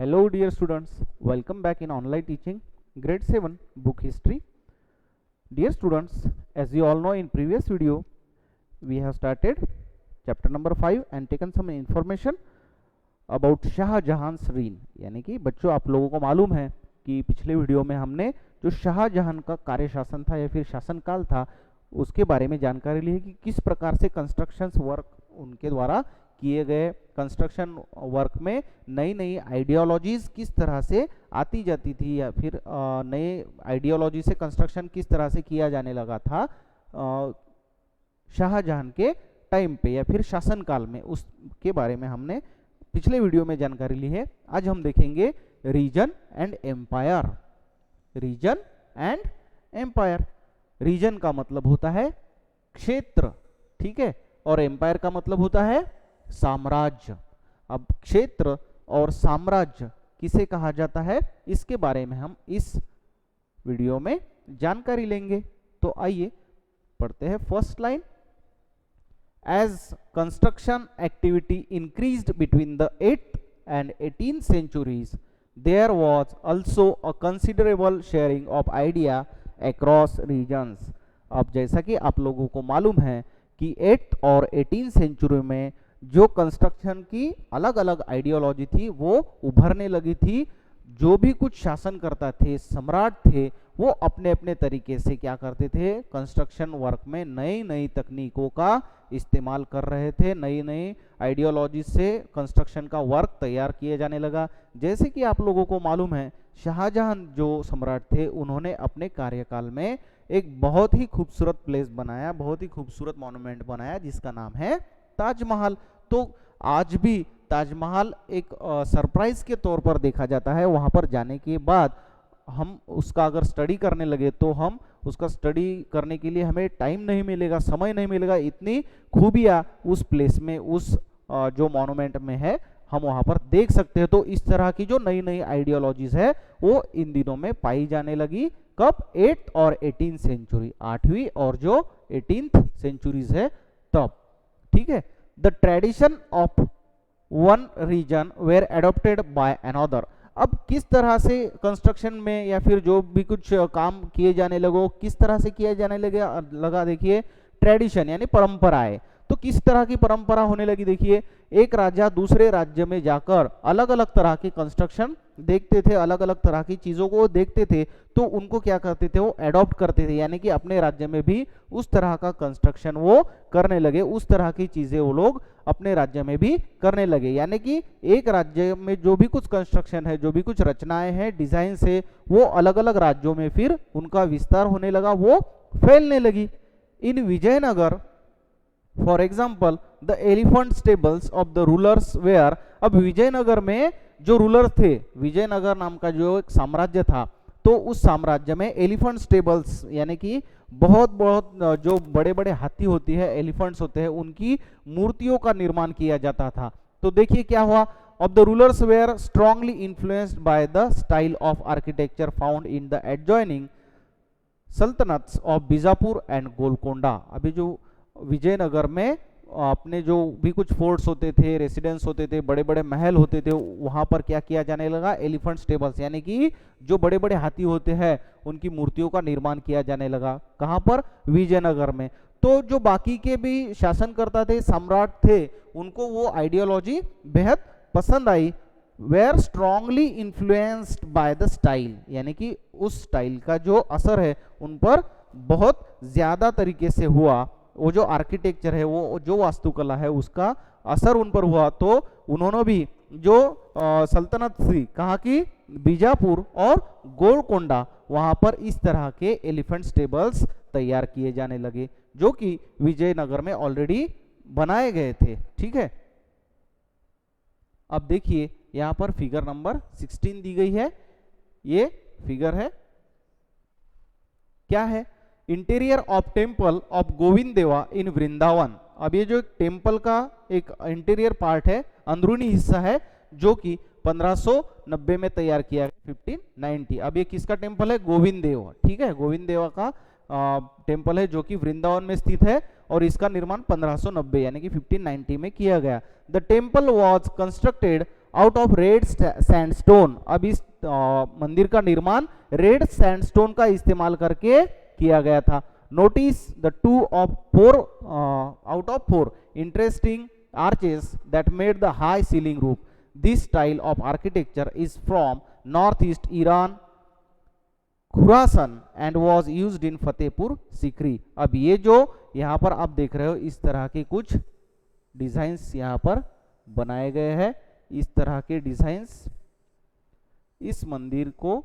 Hello dear students, welcome back in online teaching, grade 7 book history. Dear students, as you all know, in previous video we have started chapter number 5 and taken some information about शाहजहां's reign. यानी कि बच्चों आप लोगों को मालूम है कि पिछले वीडियो में हमने जो शाहजहां का कार्य शासन था या फिर शासनकाल था उसके बारे में जानकारी ली है कि किस प्रकार से कंस्ट्रक्शंस वर्क उनके द्वारा किए गए, कंस्ट्रक्शन वर्क में नई नई आइडियोलॉजीज किस तरह से आती जाती थी या फिर नए आइडियोलॉजी से कंस्ट्रक्शन किस तरह से किया जाने लगा था शाहजहां के टाइम पे या फिर शासनकाल में, उसके बारे में हमने पिछले वीडियो में जानकारी ली है। आज हम देखेंगे region and empire. Region and empire, region का मतलब होता है क्षेत्र, ठीक है, और एम्पायर का मतलब होता है साम्राज्य। अब क्षेत्र और साम्राज्य किसे कहा जाता है इसके बारे में हम इस वीडियो में जानकारी लेंगे। तो आइए पढ़ते हैं first line. As construction activity increased between the 8th and 18th centuries, there was also a considerable sharing of idea across regions. अब जैसा कि आप लोगों को मालूम है कि 8th और 18th सेंचुरी में जो कंस्ट्रक्शन की अलग अलग आइडियोलॉजी थी वो उभरने लगी थी। जो भी कुछ शासन करता थे, सम्राट थे, वो अपने अपने तरीके से क्या करते थे, कंस्ट्रक्शन वर्क में नई नई तकनीकों का इस्तेमाल कर रहे थे, नई नई आइडियोलॉजी से कंस्ट्रक्शन का वर्क तैयार किए जाने लगा। जैसे कि आप लोगों को मालूम है शाहजहां जो सम्राट थे उन्होंने अपने कार्यकाल में एक बहुत ही खूबसूरत प्लेस बनाया, बहुत ही खूबसूरत मॉन्यूमेंट बनाया जिसका नाम है ताजमहल। तो आज भी ताजमहल एक सरप्राइज के तौर पर देखा जाता है। वहां पर जाने के बाद हम उसका अगर स्टडी करने लगे तो हम उसका स्टडी करने के लिए हमें टाइम नहीं मिलेगा, समय नहीं मिलेगा। इतनी खूबियां उस प्लेस में, उस जो मॉन्यूमेंट में है, हम वहां पर देख सकते हैं। तो इस तरह की जो नई नई आइडियोलॉजीज है वो इन दिनों में पाई जाने लगी। कब? 8th और 18th सेंचुरी, 8वीं और जो 18th सेंचुरीज है तब, ठीक है। The tradition of one region were adopted by another. अब किस तरह से कंस्ट्रक्शन में या फिर जो भी कुछ काम किए जाने लगो, किस तरह से किया जाने लगा देखिए, ट्रेडिशन यानी परंपराएं। तो किस तरह की परंपरा होने लगी देखिए, एक राजा दूसरे राज्य में जाकर अलग अलग तरह के कंस्ट्रक्शन देखते थे, अलग अलग तरह की चीजों को देखते थे, तो उनको क्या करते थे, वो एडॉप्ट करते थे, यानी कि अपने राज्य में भी उस तरह का कंस्ट्रक्शन वो करने लगे, उस तरह की चीजें वो लोग अपने राज्य में भी करने लगे। यानी कि एक राज्य में जो भी कुछ कंस्ट्रक्शन है, जो भी कुछ रचनाएं हैं, डिजाइन है, वो अलग अलग राज्यों में फिर उनका विस्तार होने लगा, वो फैलने लगी। In Vijayanagar for example the elephant stables of the rulers were. अब विजयनगर में जो रूलर थे, विजयनगर नाम का जो एक साम्राज्य था, तो उस साम्राज्य में एलिफेंट स्टेबल्स यानी कि बहुत बहुत जो बड़े बड़े हाथी होती है, एलिफेंट्स होते हैं, उनकी मूर्तियों का निर्माण किया जाता था। तो देखिए क्या हुआ, of the rulers were strongly influenced by the style of architecture found in the adjoining sultanates of Bijapur and Golconda. अभी जो विजयनगर में अपने जो भी कुछ फोर्ट्स होते थे, रेसिडेंस होते थे, बड़े बड़े महल होते थे, वहां पर क्या किया जाने लगा, एलिफेंट स्टेबल्स यानी कि जो बड़े बड़े हाथी होते हैं उनकी मूर्तियों का निर्माण किया जाने लगा। कहां पर? विजयनगर में। तो जो बाकी के भी शासनकर्ता थे, सम्राट थे, उनको वो आइडियोलॉजी बेहद पसंद आई। Were strongly influenced by the style, यानी कि उस स्टाइल का जो असर है उन पर बहुत ज्यादा तरीके से हुआ। वो जो आर्किटेक्चर है, वो जो वास्तुकला है, उसका असर उन पर हुआ। तो उन्होंने भी जो सल्तनत थी, कहाँ की? बीजापुर और गोलकोंडा, वहां पर इस तरह के एलिफेंट स्टेबल्स तैयार किए जाने लगे, जो कि विजयनगर में ऑलरेडी बनाए गए थे, ठीक है। अब देखिए यहां पर फिगर नंबर 16 दी गई है। ये फिगर है, क्या है? Interior of temple of Govind देवा इन वृंदावन। अब ये जो टेम्पल का एक इंटीरियर पार्ट है, अंदरूनी हिस्सा है, जो कि 1590 में तैयार किया गया, 1590। अब ये किसका टेम्पल है? गोविंद देवा, ठीक है, गोविंद देवा का टेम्पल है जो कि वृंदावन में स्थित है और इसका निर्माण 1590 यानी कि 1590 में किया गया। The temple was constructed out of red sandstone. अब इस मंदिर का निर्माण रेड सैंडस्टोन का इस्तेमाल करके किया गया था। Notice the 2 of 4 out of 4 interesting arches that made the high ceiling roof. This style of architecture is from northeast Iran, Khurasan and was used in Fatehpur Sikri. अब ये जो यहाँ पर आप देख रहे हो इस तरह के कुछ डिजाइन्स यहाँ पर बनाए गए हैं। इस तरह के डिजाइन्स इस मंदिर को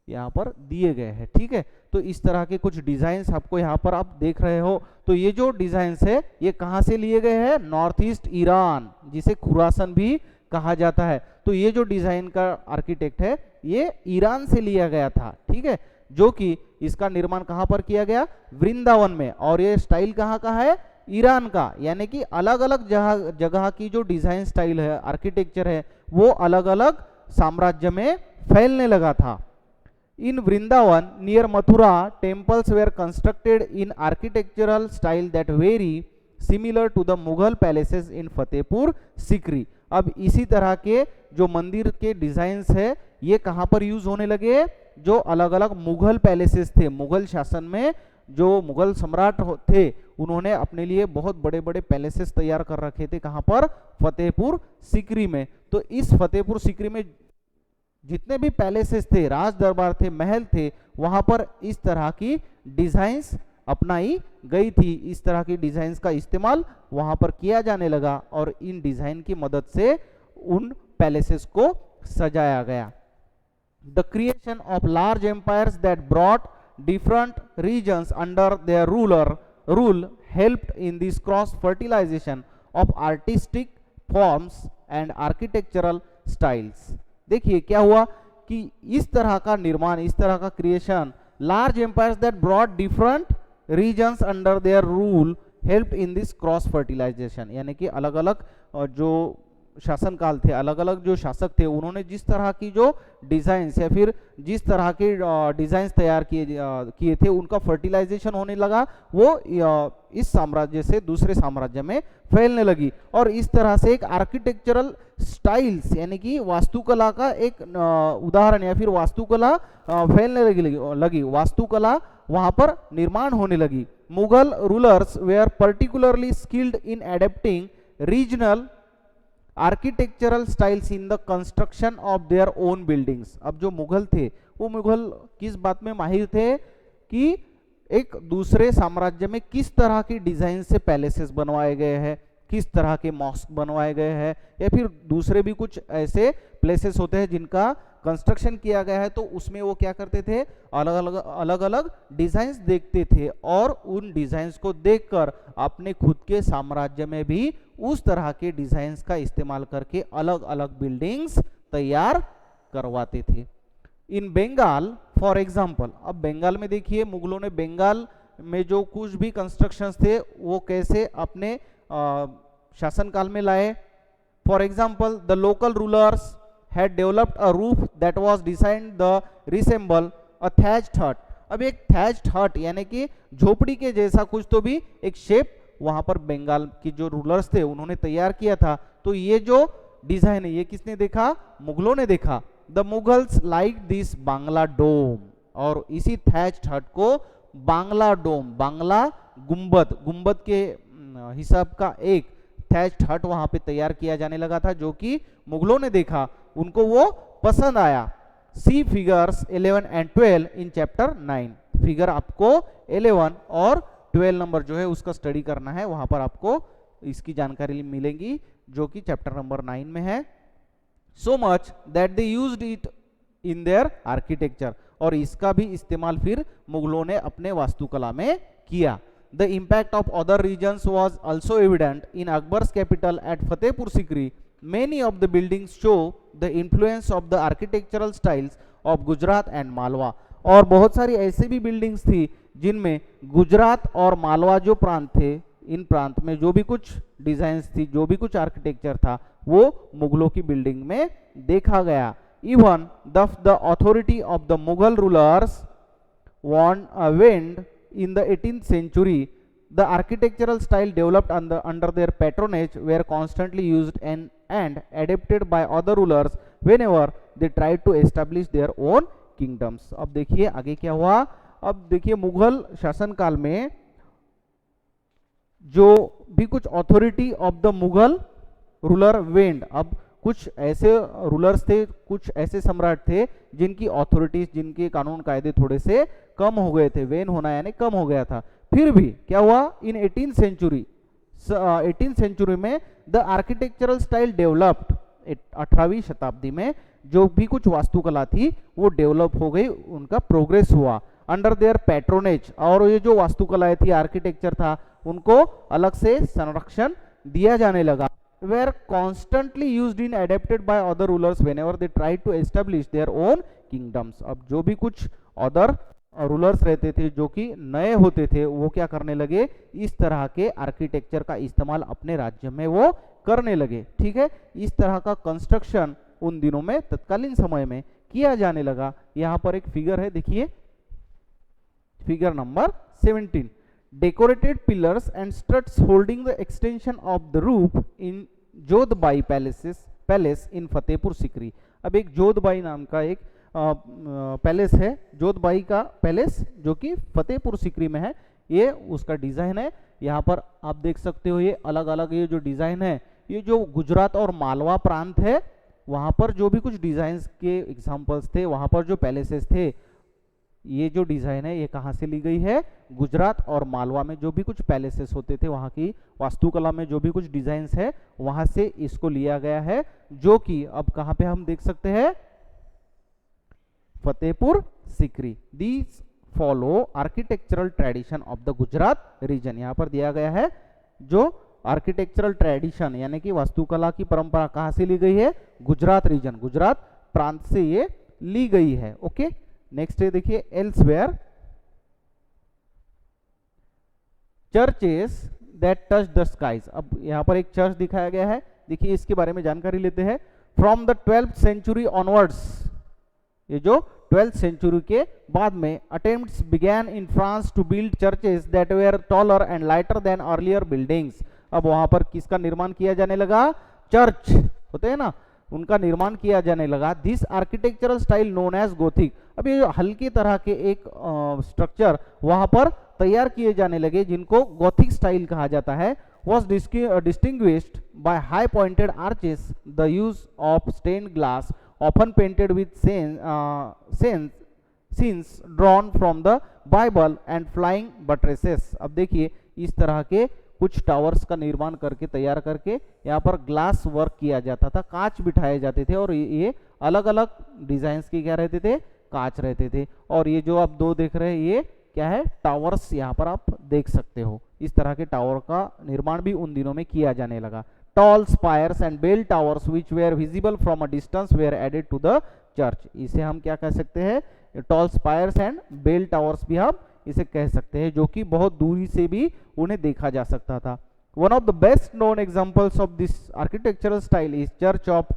यहाँ पर दिए गए हैं, ठीक है। तो इस तरह के कुछ डिजाइन्स आपको यहाँ पर आप देख रहे हो। तो ये जो डिजाइन्स है ये कहाँ से लिए गए हैं? नॉर्थ ईस्ट ईरान, जिसे खुरासन भी कहा जाता है। तो ये जो डिजाइन का आर्किटेक्ट है ये ईरान से लिया गया था, ठीक है, जो कि इसका निर्माण कहाँ पर किया गया? वृंदावन में। और ये स्टाइल कहाँ का है? ईरान का। यानी कि अलग अलग जगह की जो डिजाइन स्टाइल है, आर्किटेक्चर है, वो अलग अलग साम्राज्य में फैलने लगा था। In Vrindavan near Mathura, temples were constructed in architectural style that vary similar to the Mughal palaces in Fatehpur Sikri। अब इसी तरह के जो मंदिर के डिजाइन्स है ये कहाँ पर यूज होने लगे? जो अलग अलग मुगल पैलेसेस थे, मुगल शासन में जो मुगल सम्राट थे उन्होंने अपने लिए बहुत बड़े बड़े पैलेसेस तैयार कर रखे थे। कहाँ पर? फतेहपुर सीकरी में। तो इस फतेहपुर सीकरी में जितने भी पैलेसेस थे, राज दरबार थे, महल थे, वहां पर इस तरह की डिजाइन्स अपनाई गई थी। इस तरह की डिजाइन्स का इस्तेमाल वहां पर किया जाने लगा और इन डिजाइन की मदद से उन पैलेसेस को सजाया गया। The creation of large empires that brought different regions under their rule helped in this cross fertilization of artistic forms and architectural styles. देखिए क्या हुआ कि इस तरह का निर्माण, इस तरह का creation, large empires that brought different regions under their rule help in this cross fertilization. यानी कि अलग अलग जो शासनकाल थे, अलग अलग जो शासक थे, उन्होंने जिस तरह की जो डिजाइन्स या फिर जिस तरह के डिजाइन्स तैयार किए थे उनका फर्टिलाइजेशन होने लगा, वो इस साम्राज्य से दूसरे साम्राज्य में फैलने लगी। और इस तरह से एक आर्किटेक्चरल स्टाइल्स यानी कि वास्तुकला का एक उदाहरण या फिर वास्तुकला फैलने लगी, वास्तुकला वहां पर निर्माण होने लगी। Mughal rulers were particularly skilled in adapting regional architectural styles in the construction of their own buildings. अब जो मुगल थे वो मुगल किस बात में माहिर थे कि एक दूसरे साम्राज्य में किस तरह की डिजाइन से पैलेसेस बनवाए गए हैं, किस तरह के मॉस्क बनवाए गए हैं, या फिर दूसरे भी कुछ ऐसे प्लेसेस होते हैं जिनका कंस्ट्रक्शन किया गया है। तो उसमें वो क्या करते थे? अलग अलग डिजाइन्स देखते थे और उन डिजाइन्स को देखकर अपने खुद के साम्राज्य में भी उस तरह के डिजाइन्स का इस्तेमाल करके अलग अलग बिल्डिंग्स तैयार करवाते थे। इन बंगाल फॉर एग्जाम्पल, अब बंगाल में देखिए मुगलों ने बंगाल में जो कुछ भी कंस्ट्रक्शंस थे वो कैसे अपने शासनकाल में लाए। For example the local rulers had developed a roof that was designed to resemble a thatched hut। अब एक thatched hut यानी कि झोपड़ी के जैसा कुछ तो भी एक शेप वहां पर बंगाल की जो रूलर्स थे उन्होंने तैयार किया था। तो ये जो डिजाइन है ये किसने देखा? मुगलों ने देखा। The Mughals like this Bangla dome, और इसी thatched hut को बांग्ला डोम, बांग्ला गुंबद, गुंबद के हिसाब का एक थैच्ड हट वहां पे तैयार किया जाने लगा था, जो कि मुगलों ने देखा, उनको वो पसंद आया। See figures 11 and 12 in chapter 9। Figure आपको 11 और 12 नंबर जो है उसका स्टडी करना है, वहां पर आपको इसकी जानकारी मिलेगी जो कि चैप्टर नंबर 9 में है। So much that they used it in their architecture, और इसका भी इस्तेमाल फिर मुगलों ने अपने वास्तुकला में किया। The impact of other regions was also evident in Akbar's capital at Fatehpur Sikri. Many of the buildings show the influence of the architectural styles of Gujarat and Malwa। और बहुत सारी ऐसी भी बिल्डिंग्स थी जिनमें गुजरात और मालवा जो प्रांत थे, इन प्रांत में जो भी कुछ डिजाइन्स थी, जो भी कुछ आर्किटेक्चर था, वो मुगलों की बिल्डिंग में देखा गया। Even the authority of the Mughal rulers went in the 18th century The architectural style developed under their patronage were constantly used and adapted by other rulers whenever they tried to establish their own kingdoms. अब देखिए आगे क्या हुआ. अब देखिए मुगल शासनकाल में जो भी कुछ authority of the Mughal ruler went, अब कुछ ऐसे रूलर्स थे, कुछ ऐसे सम्राट थे जिनकी अथॉरिटीज, जिनके कानून कायदे थोड़े से कम हो गए थे. वेन होना यानी कम हो गया था. फिर भी क्या हुआ, इन 18th सेंचुरी में द आर्किटेक्चरल स्टाइल डेवलप्ड. 18वीं शताब्दी में जो भी कुछ वास्तुकला थी वो डेवलप हो गई, उनका प्रोग्रेस हुआ अंडर देयर पैट्रोनेज. और ये जो वास्तुकलाएं थी, आर्किटेक्चर था, उनको अलग से संरक्षण दिया जाने लगा. were constantly used in adapted by other rulers whenever they tried to establish their own kingdoms. अब जो भी कुछ अदर रूलर्स रहते थे जो कि नए होते थे, वो क्या करने लगे, इस तरह के आर्किटेक्चर का इस्तेमाल अपने राज्य में वो करने लगे. ठीक है, इस तरह का कंस्ट्रक्शन उन दिनों में तत्कालीन समय में किया जाने लगा. यहाँ पर एक फिगर है, देखिए figure number 17. Decorated pillars and struts holding the extension of the roof in Jodhbai palace in Fatehpur Sikri. अब एक जोधबाई नाम का एक पैलेस है, जोधबाई का पैलेस जो कि फतेहपुर सिकरी में है. ये उसका डिजाइन है. यहाँ पर आप देख सकते हो, ये अलग अलग ये जो डिजाइन है, ये जो गुजरात और मालवा प्रांत है, वहाँ पर जो भी कुछ डिजाइन के एग्जाम्पल्स थे, वहाँ पर जो पैलेसेस थे, ये जो डिजाइन है ये कहाँ से ली गई है, गुजरात और मालवा में जो भी कुछ पैलेसेस होते थे, वहाँ की वास्तुकला में जो भी कुछ डिजाइन्स है, वहाँ से इसको लिया गया है, जो कि अब कहाँ पे हम देख सकते हैं, Fatehpur Sikri. These follow architectural tradition of the Gujarat region. यहाँ पर दिया गया है जो आर्किटेक्चरल ट्रेडिशन यानी कि वास्तुकला की परंपरा कहाँ से ली गई है, गुजरात रीजन, गुजरात प्रांत से ये ली गई है. ओके, नेक्स्ट है देखिए elsewhere. Churches that touch the skies. अब यहाँ पर एक चर्च दिखाया गया है, देखिए इसके बारे में जानकारी लेते हैं. From the 12th century onwards, ये जो 12th सेंचुरी के बाद में attempts began in France to build churches that were taller and lighter than earlier buildings. अब वहां पर किसका निर्माण किया जाने लगा, चर्च होते हैं ना, उनका निर्माण किया जाने लगा. This architectural style known as Gothic. अब ये जो हल्के तरह के एक स्ट्रक्चर वहां पर तैयार किए जाने लगे, जिनको गोथिक स्टाइल कहा जाता है. was distinguished by high pointed arches, the use of stained glass often painted with scenes drawn from the Bible and flying buttresses. अब देखिए इस तरह के कुछ टावर्स का निर्माण करके तैयार करके यहाँ पर ग्लास वर्क किया जाता था, कांच बिठाए जाते थे, और ये अलग अलग डिजाइन्स के क्या रहते थे, कांच रहते थे. और ये जो आप दो देख रहे हैं ये क्या है, टावर्स यहाँ पर आप देख सकते हो. इस तरह के टावर का निर्माण भी उन दिनों में किया जाने लगा. Tall spires and bell towers which were visible from a distance were added to the church. इसे हम क्या कह सकते हैं, tall spires and bell towers भी हम इसे कह सकते हैं, जो कि बहुत दूरी से भी उन्हें देखा जा सकता था. One of the best known examples of this architectural style is church of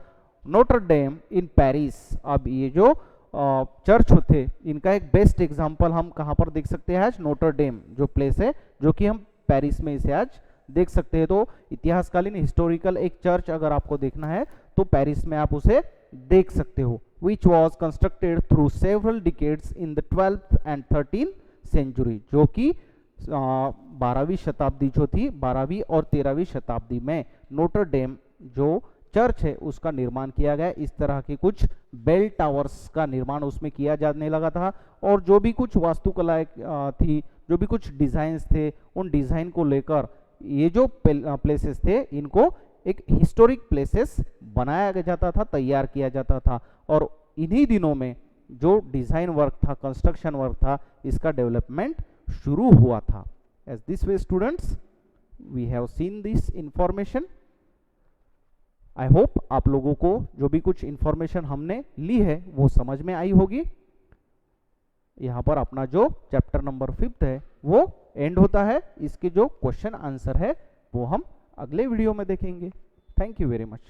Notre Dame in Paris. अब ये जो चर्च होते, इनका एक बेस्ट एग्जांपल हम कहाँ पर देख सकते हैं आज, नोटर डेम जो प्लेस है, जो कि हम पेरिस में इसे आज देख सकते हैं. तो इतिहासकालीन हिस्टोरिकल एक चर्च अगर आपको देखना है तो पेरिस में आप उसे देख सकते हो. Which was constructed through several decades in the 12th and 13th century, जो कि 12वीं शताब्दी जो थी, 12वीं और 13वीं शताब्दी में नोटर डेम जो चर्च है उसका निर्माण किया गया. इस तरह के कुछ बेल टावर्स का निर्माण उसमें किया जाने लगा था, और जो भी कुछ वास्तुकलाएं थी, जो भी कुछ डिजाइन्स थे, उन डिजाइन को लेकर ये जो प्लेसेस थे इनको एक हिस्टोरिक प्लेसेस बनाया जाता था, तैयार किया जाता था. और इन्हीं दिनों में जो डिजाइन वर्क था, कंस्ट्रक्शन वर्क था, इसका डेवलपमेंट शुरू हुआ था. As this way students we have seen this information. I hope आप लोगों को जो भी कुछ इंफॉर्मेशन हमने ली है वो समझ में आई होगी. यहाँ पर अपना जो चैप्टर नंबर 5 है वो एंड होता है. इसके जो क्वेश्चन आंसर है वो हम अगले वीडियो में देखेंगे. Thank you very much.